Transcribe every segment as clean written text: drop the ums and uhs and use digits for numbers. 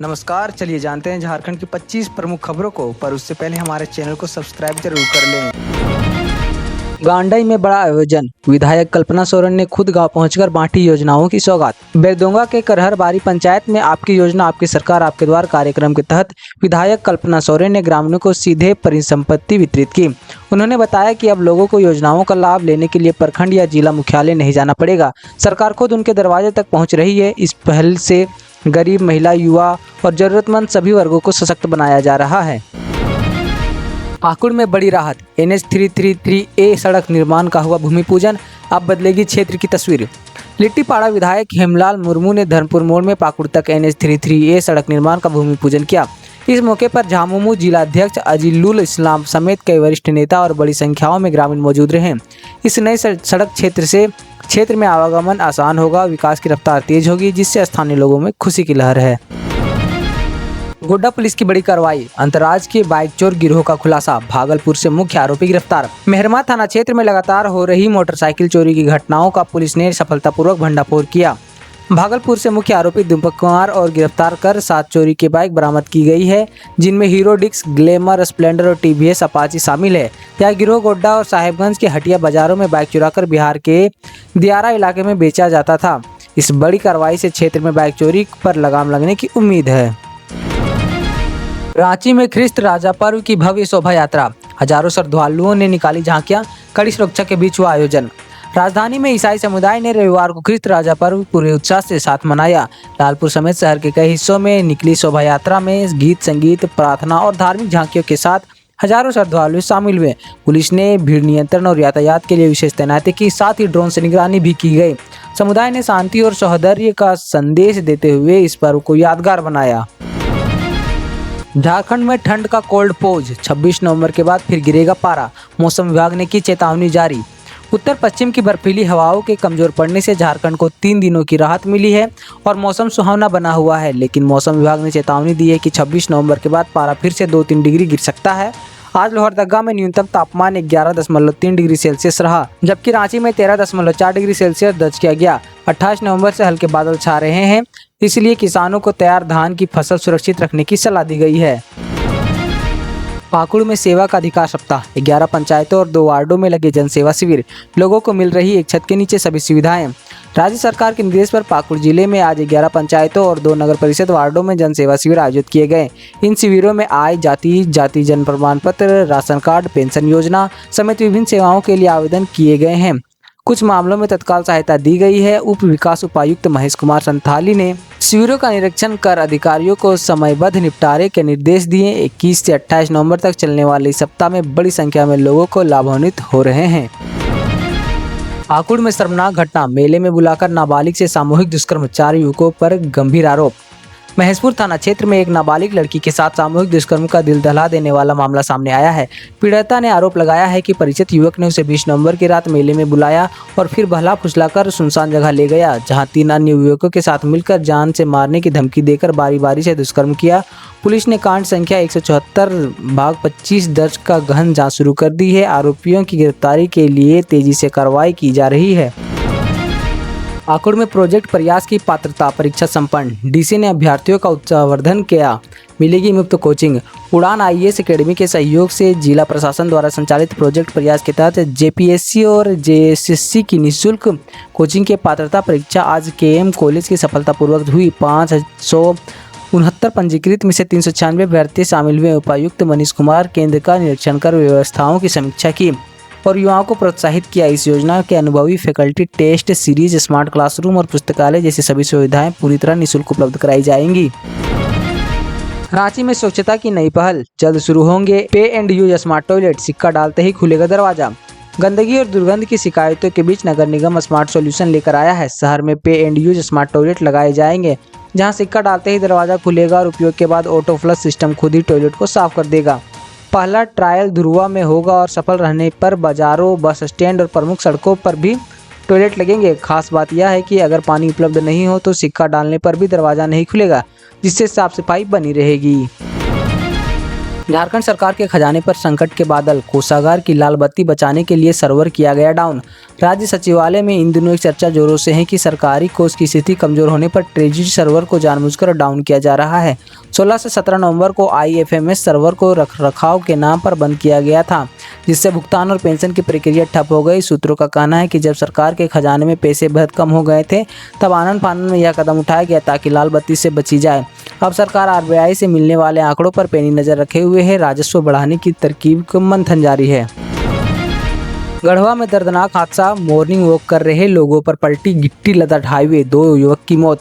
नमस्कार, चलिए जानते हैं झारखंड की 25 प्रमुख खबरों को, पर उससे पहले हमारे चैनल को सब्सक्राइब जरूर कर लें। गांडई में बड़ा आयोजन, विधायक कल्पना सोरेन ने खुद गांव पहुंचकर बांटी योजनाओं की सौगात। बेरदोंगा के करहर बारी पंचायत में आपकी योजना आपकी सरकार आपके द्वार कार्यक्रम के तहत विधायक कल्पना सोरेन ने ग्रामीणों को सीधे परिसंपत्ति वितरित की। उन्होंने बताया कि अब लोगों को योजनाओं का लाभ लेने के लिए प्रखंड या जिला मुख्यालय नहीं जाना पड़ेगा। सरकार खुद उनके दरवाजे तक पहुँच रही है। इस पहल से गरीब, महिला, युवा और जरूरतमंद सभी वर्गों को सशक्त बनाया जा रहा है। पाकुड़ में बड़ी राहत, NH 333A सड़क निर्माण का हुआ भूमि पूजन, अब बदलेगी क्षेत्र की तस्वीर। लिट्टीपाड़ा विधायक हेमलाल मुर्मू ने धर्मपुर मोड़ में पाकुड़ तक NH 33A सड़क निर्माण का भूमि पूजन किया। इस मौके पर झामुमो जिलाध्यक्ष अजीलुल इस्लाम समेत कई वरिष्ठ नेता और बड़ी संख्याओं में ग्रामीण मौजूद रहे। इस नई सड़क क्षेत्र में आवागमन आसान होगा, विकास की रफ्तार तेज होगी, जिससे स्थानीय लोगों में खुशी की लहर है। गोड्डा पुलिस की बड़ी कार्रवाई, अंतर्राज्यीय बाइक चोर गिरोह का खुलासा, भागलपुर से मुख्य आरोपी गिरफ्तार। मेहरमा थाना क्षेत्र में लगातार हो रही मोटरसाइकिल चोरी की घटनाओं का पुलिस ने सफलतापूर्वक भंडाफोड़ किया। भागलपुर से मुख्य आरोपी दीपक कुमार और गिरफ्तार कर 7 चोरी की बाइक बरामद की गई है, जिनमें हीरो डिक्स, ग्लैमर, स्प्लेंडर और TVS अपाची शामिल है। यह गिरोह गोड्डा और साहेबगंज के हटिया बाजारों में बाइक चुराकर बिहार के दियारा इलाके में बेचा जाता था। इस बड़ी कार्रवाई से क्षेत्र में बाइक चोरी पर लगाम लगने की उम्मीद है। रांची में ख्रिस्त राजा पर्व की भव्य शोभा यात्रा, हजारों श्रद्धालुओं ने निकाली झांकियां, कड़ी सुरक्षा के बीच हुआ आयोजन। राजधानी में ईसाई समुदाय ने रविवार को ख्रिस्त राजा पर्व पूरे उत्साह के साथ मनाया। लालपुर समेत शहर के कई हिस्सों में निकली शोभा यात्रा में गीत, संगीत, प्रार्थना और धार्मिक झांकियों के साथ हजारों श्रद्धालु शामिल हुए। पुलिस ने भीड़ नियंत्रण और यातायात के लिए विशेष तैनाती की, साथ ही ड्रोन से निगरानी भी की गई। समुदाय ने शांति और सौहार्द का संदेश देते हुए इस पर्व को यादगार बनाया। झारखंड में ठंड का कोल्ड पोज, 26 नवंबर के बाद फिर गिरेगा पारा, मौसम विभाग ने की चेतावनी जारी। उत्तर पश्चिम की बर्फीली हवाओं के कमजोर पड़ने से झारखंड को 3 दिनों की राहत मिली है और मौसम सुहावना बना हुआ है, लेकिन मौसम विभाग ने चेतावनी दी है कि 26 नवंबर के बाद पारा फिर से 2-3 डिग्री गिर सकता है। आज लोहरदगा में न्यूनतम तापमान 11.3 डिग्री सेल्सियस रहा, जबकि रांची में 13.4 डिग्री सेल्सियस दर्ज किया गया। 28 नवंबर से हल्के बादल छा रहे हैं, इसलिए किसानों को तैयार धान की फसल सुरक्षित रखने की सलाह दी गई है। पाकुड़ में सेवा का अधिकार सप्ताह, 11 पंचायतों और 2 वार्डों में लगे जनसेवा शिविर, लोगों को मिल रही एक छत के नीचे सभी सुविधाएं। राज्य सरकार के निर्देश पर पाकुड़ जिले में आज 11 पंचायतों और 2 नगर परिषद वार्डों में जनसेवा शिविर आयोजित किए गए। इन शिविरों में आय, जाति जन्म प्रमाण पत्र, राशन कार्ड, पेंशन योजना समेत विभिन्न सेवाओं के लिए आवेदन किए गए हैं। कुछ मामलों में तत्काल सहायता दी गई है। उप विकास उपायुक्त महेश कुमार संथाली ने शिविरों का निरीक्षण कर अधिकारियों को समयबद्ध निपटारे के निर्देश दिए। 21 से 28 नवंबर तक चलने वाले इस सप्ताह में बड़ी संख्या में लोगों को लाभान्वित हो रहे हैं। पाकुड़ में शर्मनाक घटना, मेले में बुलाकर नाबालिग से सामूहिक दुष्कर्म, 4 युवकों पर गंभीर आरोप। महेशपुर थाना क्षेत्र में एक नाबालिग लड़की के साथ सामूहिक दुष्कर्म का दिल दहला देने वाला मामला सामने आया है। पीड़िता ने आरोप लगाया है कि परिचित युवक ने उसे 20 नवंबर की रात मेले में बुलाया और फिर बहला फुसलाकर सुनसान जगह ले गया, जहां 3 अन्य युवकों के साथ मिलकर जान से मारने की धमकी देकर बारी बारी से दुष्कर्म किया। पुलिस ने कांड संख्या 174/25 दर्ज का गहन जाँच शुरू कर दी है। आरोपियों की गिरफ्तारी के लिए तेजी से कार्रवाई की जा रही है। पाकुड़ में प्रोजेक्ट प्रयास की पात्रता परीक्षा संपन्न, DC ने अभ्यर्थियों का उत्साहवर्धन किया, मिलेगी मुफ्त कोचिंग। उड़ान IAS एकेडमी के सहयोग से जिला प्रशासन द्वारा संचालित प्रोजेक्ट प्रयास के तहत JPSC और JSSC की निःशुल्क कोचिंग के पात्रता परीक्षा आज KM कॉलेज की सफलतापूर्वक हुई। 569 पंजीकृत में से 396 अभ्यर्थी शामिल हुए। उपायुक्त मनीष कुमार केंद्र का निरीक्षण कर व्यवस्थाओं की समीक्षा की और युवाओं को प्रोत्साहित किया। इस योजना के अनुभवी faculty, test series, smart classroom और पुस्तकालय जैसी सभी सुविधाएं पूरी तरह निःशुल्क उपलब्ध कराई जाएंगी। रांची में स्वच्छता की नई पहल, जल्द शुरू होंगे पे एंड यूज स्मार्ट टॉयलेट, सिक्का डालते ही खुलेगा दरवाजा। गंदगी और दुर्गंध की शिकायतों के बीच नगर निगम स्मार्ट सॉल्यूशन लेकर आया है। शहर में पे एंड यूज स्मार्ट टॉयलेट लगाए जाएंगे, जहां सिक्का डालते ही दरवाजा खुलेगा और उपयोग के बाद ऑटो फ्लश सिस्टम खुद ही टॉयलेट को साफ कर देगा। पहला ट्रायल धुरुआ में होगा और सफल रहने पर बाजारों, बस स्टैंड और प्रमुख सड़कों पर भी टॉयलेट लगेंगे। खास बात यह है कि अगर पानी उपलब्ध नहीं हो तो सिक्का डालने पर भी दरवाज़ा नहीं खुलेगा, जिससे साफ सफाई बनी रहेगी। झारखंड सरकार के खजाने पर संकट के बादल, कोषागार की लाल बत्ती बचाने के लिए सर्वर किया गया डाउन। राज्य सचिवालय में इन दिनों एक चर्चा जोरों से है कि सरकारी कोष की स्थिति कमजोर होने पर ट्रेजरी सर्वर को जानबूझकर डाउन किया जा रहा है। 16 से 17 नवंबर को IFMS सर्वर को रखरखाव के नाम पर बंद किया गया था, जिससे भुगतान और पेंशन की प्रक्रिया ठप हो गई। सूत्रों का कहना है कि जब सरकार के खजाने में पैसे बेहद कम हो गए थे, तब आनन फानन में यह कदम उठाया गया ताकि लाल बत्ती से बची जाए। अब सरकार RBI से मिलने वाले आंकड़ों पर पैनी नजर रखे हुए है। राजस्व बढ़ाने की तरकीब का मंथन जारी है। गढ़वा में दर्दनाक हादसा, मॉर्निंग वॉक कर रहे लोगों पर पलटी गिट्टी लदा हाईवे, 2 युवक की मौत।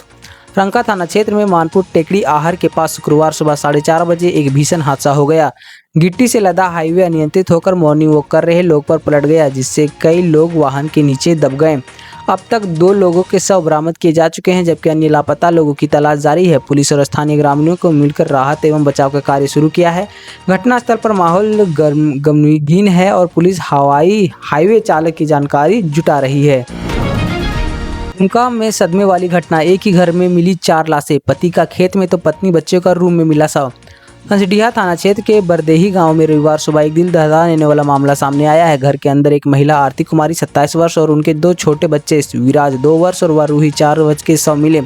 रंका थाना क्षेत्र में मानपुर टेकड़ी आहर के पास शुक्रवार सुबह 4:30 बजे एक भीषण हादसा हो गया। गिट्टी से लदा हाईवे अनियंत्रित होकर मॉर्निंग वॉक कर रहे लोग पर पलट गया, जिससे कई लोग वाहन के नीचे दब गए। अब तक 2 लोगों के शव बरामद किए जा चुके हैं, जबकि अन्य लापता लोगों की तलाश जारी है। पुलिस और स्थानीय ग्रामीणों को मिलकर राहत एवं बचाव का कार्य शुरू किया है। घटनास्थल पर माहौल गमगीन है और पुलिस हाईवे चालक की जानकारी जुटा रही है। दुमका में सदमे वाली घटना, एक ही घर में मिली 4 लाशें, पति का खेत में तो पत्नी बच्चों का रूम में मिला शव। कंसडीहा थाना क्षेत्र के बरदेही गांव में रविवार सुबह एक दिल दहला देने वाला मामला सामने आया है। घर के अंदर एक महिला आरती कुमारी 27 वर्ष और उनके 2 छोटे बच्चे विराज 2 वर्ष और वरूही 4 वर्ष के शव मिले,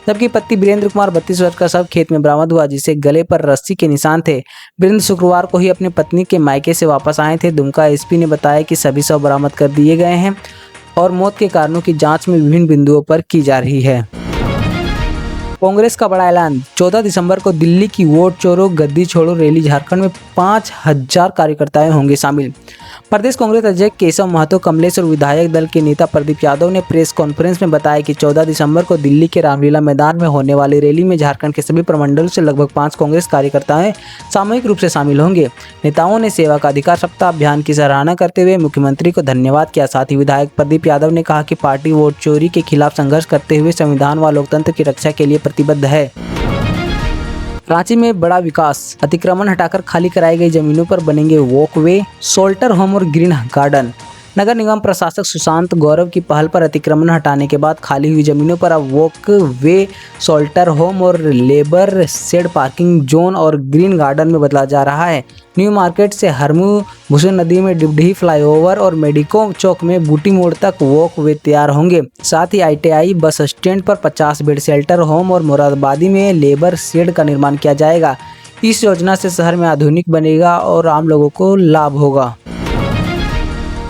जबकि पति वीरेंद्र कुमार 32 वर्ष का शव खेत में बरामद हुआ, जिसे गले पर रस्सी के निशान थे। वीरेंद्र शुक्रवार को ही अपनी पत्नी के मायके से वापस आए थे। दुमका SP ने बताया कि सभी शव बरामद कर दिए गए हैं और मौत के कारणों की जांच में विभिन्न बिंदुओं पर की जा रही है। कांग्रेस का बड़ा ऐलान, 14 दिसंबर को दिल्ली की वोट चोरो गद्दी छोड़ो रैली, झारखंड में 5000 कार्यकर्ता होंगे शामिल। प्रदेश कांग्रेस अध्यक्ष केशव महतो, कमलेश और विधायक दल के नेता प्रदीप यादव ने प्रेस कॉन्फ्रेंस में बताया कि 14 दिसंबर को दिल्ली के रामलीला मैदान में होने वाली रैली में झारखंड के सभी प्रमंडलों से लगभग 5 कांग्रेस कार्यकर्ता सामूहिक रूप से शामिल होंगे। नेताओं ने सेवा का अधिकार सप्ताह अभियान की सराहना करते हुए मुख्यमंत्री को धन्यवाद किया। साथ ही विधायक प्रदीप यादव ने कहा कि पार्टी वोट चोरी के खिलाफ संघर्ष करते हुए संविधान व लोकतंत्र की रक्षा के लिए प्रतिबद्ध है। रांची में बड़ा विकास, अतिक्रमण हटाकर खाली कराई गई जमीनों पर बनेंगे वॉकवे, शेल्टर होम और ग्रीन गार्डन। नगर निगम प्रशासक सुशांत गौरव की पहल पर अतिक्रमण हटाने के बाद खाली हुई जमीनों पर अब वॉकवे, शेल्टर होम और लेबर शेड, पार्किंग जोन और ग्रीन गार्डन में बदला जा रहा है। न्यू मार्केट से हरमू भूषण नदी में डिबडीही फ्लाईओवर और मेडिको चौक में बूटी मोड़ तक वॉकवे तैयार होंगे। साथ ही ITI बस स्टैंड पर 50 बेड शेल्टर होम और मुरादाबादी में लेबर शेड का निर्माण किया जाएगा। इस योजना से शहर में आधुनिक बनेगा और आम लोगों को लाभ होगा।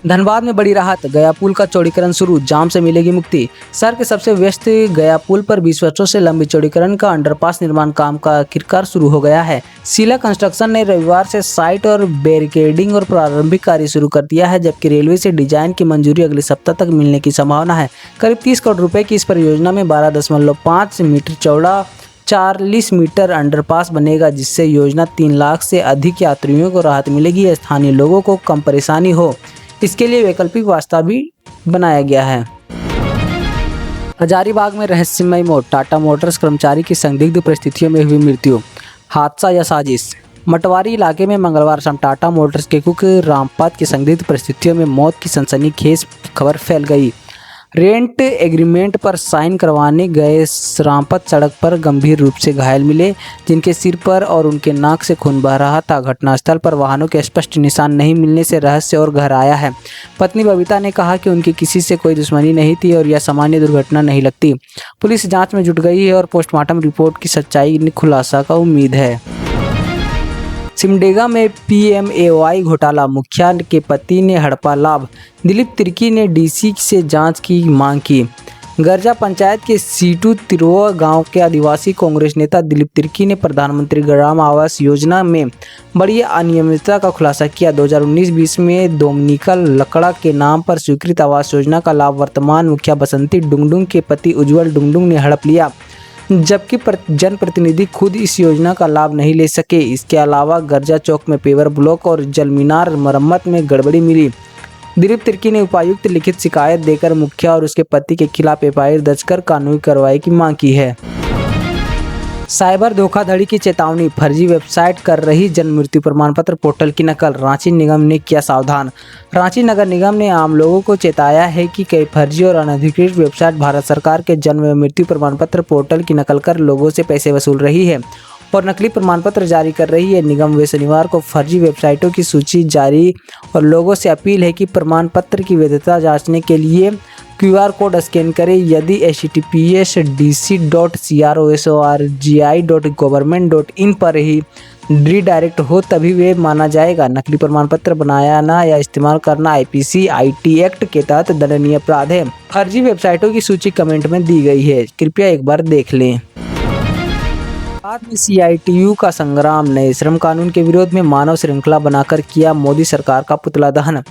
धनबाद में बड़ी राहत, गया पुल का चौड़ीकरण शुरू, जाम से मिलेगी मुक्ति। शहर के सबसे व्यस्त गया पुल पर 20 वर्षों से लंबी चौड़ीकरण का अंडरपास निर्माण काम का आखिरकार शुरू हो गया है। शीला कंस्ट्रक्शन ने रविवार से साइट और बैरिकेडिंग और प्रारंभिक कार्य शुरू कर दिया है, जबकि रेलवे से डिजाइन की मंजूरी अगले सप्ताह तक मिलने की संभावना है। करीब 30 करोड़ रुपए की इस परियोजना में 12.5 मीटर चौड़ा 40 मीटर अंडरपास बनेगा, जिससे योजना 3 लाख से अधिक यात्रियों को राहत मिलेगी। स्थानीय लोगों को कम परेशानी हो, इसके लिए वैकल्पिक रास्ता भी बनाया गया है। हजारीबाग में रहस्यमय मौत, टाटा मोटर्स कर्मचारी की संदिग्ध परिस्थितियों में हुई मृत्यु, हादसा या साजिश। मटवारी इलाके में मंगलवार शाम टाटा मोटर्स के कुक रामपाद की संदिग्ध परिस्थितियों में मौत की सनसनीखेज खबर फैल गई। रेंट एग्रीमेंट पर साइन करवाने गए रामपत सड़क पर गंभीर रूप से घायल मिले, जिनके सिर पर और उनके नाक से खून बह रहा था। घटनास्थल पर वाहनों के स्पष्ट निशान नहीं मिलने से रहस्य और गहराया है। पत्नी बबीता ने कहा कि उनकी किसी से कोई दुश्मनी नहीं थी और यह सामान्य दुर्घटना नहीं लगती। पुलिस जांच में जुट गई है और पोस्टमार्टम रिपोर्ट की सच्चाई खुलासा का उम्मीद है। सिमडेगा में PMAY घोटाला, मुखिया के पति ने हड़पा लाभ, दिलीप तिर्की ने DC से जांच की मांग की। गर्जा पंचायत के सीटू तिरोआ गांव के आदिवासी कांग्रेस नेता दिलीप तिर्की ने प्रधानमंत्री ग्राम आवास योजना में बड़ी अनियमितता का खुलासा किया। 2019-20 में डोमिनिका लकड़ा के नाम पर स्वीकृत आवास योजना का लाभ वर्तमान मुखिया बसंती डुंगडुंग के पति उज्जवल डुंगडुंग ने हड़प लिया, जबकि जनप्रतिनिधि खुद इस योजना का लाभ नहीं ले सके। इसके अलावा गर्जा चौक में पेवर ब्लॉक और जलमीनार मरम्मत में गड़बड़ी मिली। दिलीप तिर्की ने उपायुक्त लिखित शिकायत देकर मुखिया और उसके पति के खिलाफ FIR दर्ज कर कानूनी कार्रवाई की मांग की है। साइबर धोखाधड़ी की चेतावनी, फर्जी वेबसाइट कर रही जन्म मृत्यु प्रमाण पत्र पोर्टल की नकल, रांची निगम ने किया सावधान। रांची नगर निगम ने आम लोगों को चेताया है कि कई फर्जी और अनधिकृत वेबसाइट भारत सरकार के जन्म व मृत्यु प्रमाण पत्र पोर्टल की नकल कर लोगों से पैसे वसूल रही है। और नकली प्रमाण पत्र जारी कर रही है। निगम वे शनिवार को फर्जी वेबसाइटों की सूची जारी और लोगों से अपील है कि प्रमाण पत्र की वैधता जांचने के लिए QR कोड स्कैन करें। यदि https://dc.crossorgi.government.in पर ही रीडायरेक्ट हो तभी वे माना जाएगा। नकली प्रमाण पत्र बनाना या इस्तेमाल करना IPC IT एक्ट के तहत दंडनीय अपराध है। फर्जी वेबसाइटों की सूची कमेंट में दी गई है, कृपया एक बार देख लें। बाद में CITU का संग्राम, नए श्रम कानून के विरोध में मानव श्रृंखला बनाकर किया मोदी सरकार का पुतला दहन।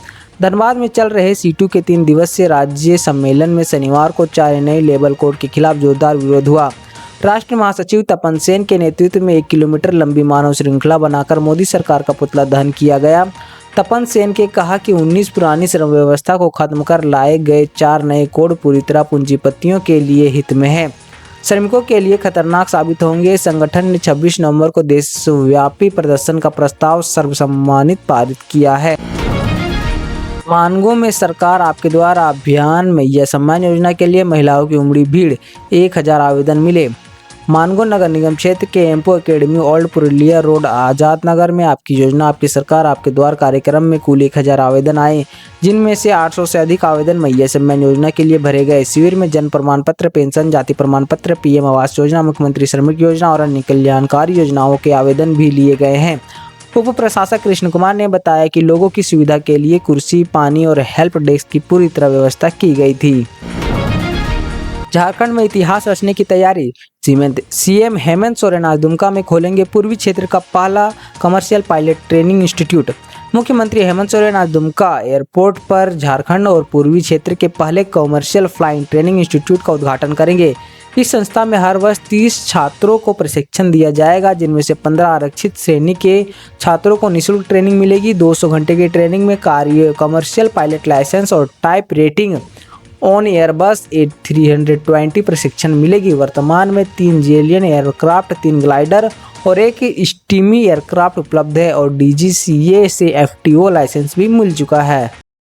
धनबाद में चल रहे सीटू के 3 दिवसीय राज्य सम्मेलन में शनिवार को 4 नए लेबर कोड के खिलाफ जोरदार विरोध हुआ। राष्ट्रीय महासचिव तपन सेन के नेतृत्व में 1 किलोमीटर लंबी मानव श्रृंखला बनाकर मोदी सरकार का पुतला दहन किया गया। तपन सेन के कहा कि 19 पुरानी श्रम व्यवस्था को खत्म कर लाए गए 4 नए कोड पूरी तरह पूंजीपतियों के लिए हित में है, श्रमिकों के लिए खतरनाक साबित होंगे। संगठन ने 26 नवंबर को देशव्यापी प्रदर्शन का प्रस्ताव सर्वसम्मत पारित किया है। मानगो में सरकार आपके द्वार अभियान में यह सम्मान योजना के लिए महिलाओं की उमड़ी भीड़, 1000 आवेदन मिले। मानगो नगर निगम क्षेत्र के एम्पो academy old Purulia road Azad Nagar में आपकी योजना आपकी सरकार आपके द्वार कार्यक्रम में कुल 1000 आवेदन आए, जिनमें से 800 से अधिक आवेदन मैया सम्मान योजना के लिए भरे गए। शिविर में जन्म प्रमाण पत्र, पेंशन, जाति प्रमाण पत्र, PM आवास योजना, मुख्यमंत्री श्रमिक योजना और अन्य कल्याणकारी योजनाओं के आवेदन भी लिए गए हैं। उप प्रशासक कृष्ण कुमार ने बताया कि लोगों की सुविधा के लिए कुर्सी, पानी और हेल्प डेस्क की पूरी तरह व्यवस्था की गई थी। झारखंड में इतिहास रचने की तैयारी, CM हेमंत सोरेन आज दुमका में खोलेंगे पूर्वी क्षेत्र का पहला कमर्शियल पायलट ट्रेनिंग इंस्टीट्यूट। मुख्यमंत्री हेमंत सोरेन आज दुमका एयरपोर्ट पर झारखंड और पूर्वी क्षेत्र के पहले कमर्शियल फ्लाइंग ट्रेनिंग इंस्टीट्यूट का उद्घाटन करेंगे। इस संस्था में हर वर्ष 30 छात्रों को प्रशिक्षण दिया जाएगा, जिनमें से 15 आरक्षित श्रेणी के छात्रों को निःशुल्क ट्रेनिंग मिलेगी। 200 घंटे की ट्रेनिंग में कमर्शियल पायलट लाइसेंस और type rating on Airbus A320 प्रशिक्षण मिलेगी। वर्तमान में 3 जेलियन एयरक्राफ्ट, 3 ग्लाइडर और 1 स्टीमी एयरक्राफ्ट उपलब्ध है और DGCA से FTO लाइसेंस भी मिल चुका है।